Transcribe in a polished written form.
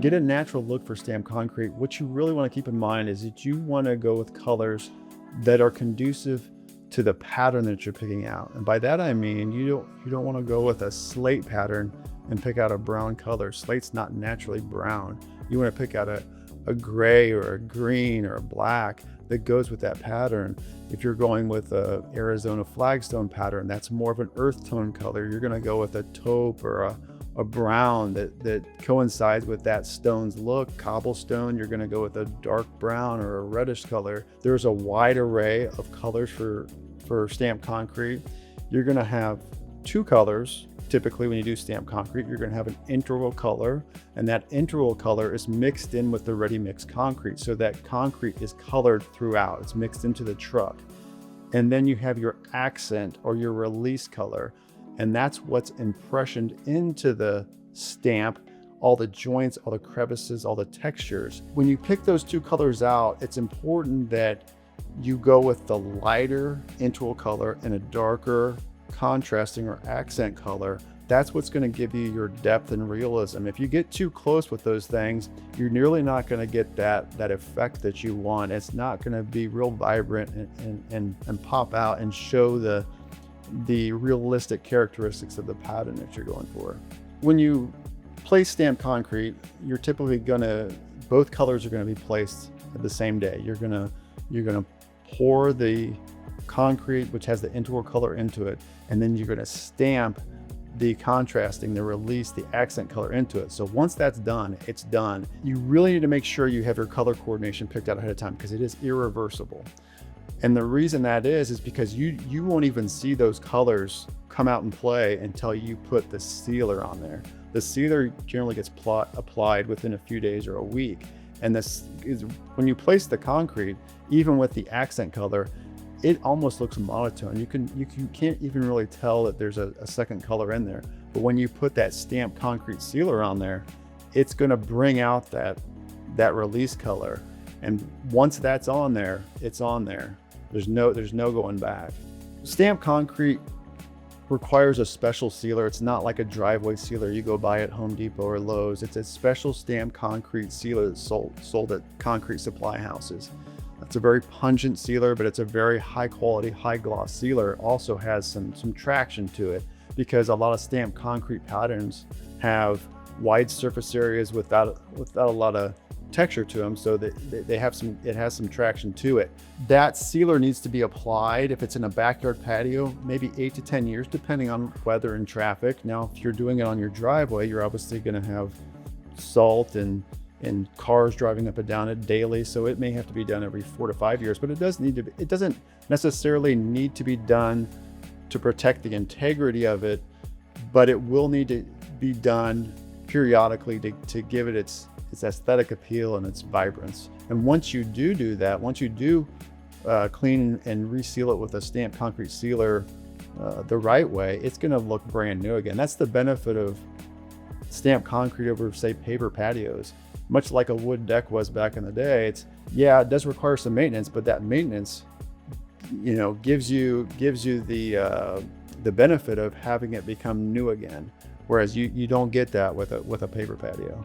get a natural look for stamped concrete, what you really want to keep in mind is that you want to go with colors that are conducive to the pattern that you're picking out. And by that I mean you don't want to go with a slate pattern and pick out a brown color. Slate's not naturally brown. You want to pick out a gray or a green or a black that goes with that pattern. If you're going with a Arizona flagstone pattern, that's more of an earth tone color. You're going to go with a taupe or a brown that coincides with that stone's look. Cobblestone, you're going to go with a dark brown or a reddish color. There's a wide array of colors for stamped concrete. You're going to have two colors. Typically, when you do stamped concrete, you're going to have an integral color, and that integral color is mixed in with the ready mix concrete. So that concrete is colored throughout. It's mixed into the truck. And then you have your accent or your release color, and that's what's impressioned into the stamp, all the joints, all the crevices, all the textures. When you pick those two colors out, it's important that you go with the lighter integral color and a darker contrasting or accent color. That's what's going to give you your depth and realism. If you get too close with those things, you're nearly not going to get that effect that you want. It's not going to be real vibrant and pop out and show the realistic characteristics of the pattern that you're going for. When you place stamped concrete, you're typically both colors are going to be placed at the same day. You're going to pour the concrete, which has the integral color, into it, and then you're going to stamp the contrasting, the release, the accent color into it. So once that's done, it's done. You really need to make sure you have your color coordination picked out ahead of time because it is irreversible. And the reason that is because you won't even see those colors come out and play until you put the sealer on there. The sealer generally gets applied within a few days or a week. And this is when you place the concrete, even with the accent color, it almost looks monotone. You can't even really tell that there's a second color in there. But when you put that stamped concrete sealer on there, it's going to bring out that release color. And once that's on there, it's on there. There's no going back. Stamped concrete requires a special sealer. It's not like a driveway sealer you go buy at Home Depot or Lowe's. It's a special stamped concrete sealer that's sold at concrete supply houses. It's a very pungent sealer, but it's a very high quality, high gloss sealer. It also has some traction to it because a lot of stamped concrete patterns have wide surface areas without a lot of texture to them, so that it has some traction to it. That sealer needs to be applied if it's in a backyard patio, maybe 8 to 10 years, depending on weather and traffic. Now, if you're doing it on your driveway, you're obviously going to have salt and cars driving up and down it daily, so it may have to be done every 4 to 5 years. But it doesn't necessarily need to be done to protect the integrity of it, but it will need to be done periodically to give it its aesthetic appeal and its vibrance. And once you do that, once you do clean and reseal it with a stamped concrete sealer the right way, it's going to look brand new again. That's the benefit of stamped concrete over, say, paper patios. Much like a wood deck was back in the day, it does require some maintenance, but that maintenance, gives you the benefit of having it become new again. Whereas you don't get that with a paper patio.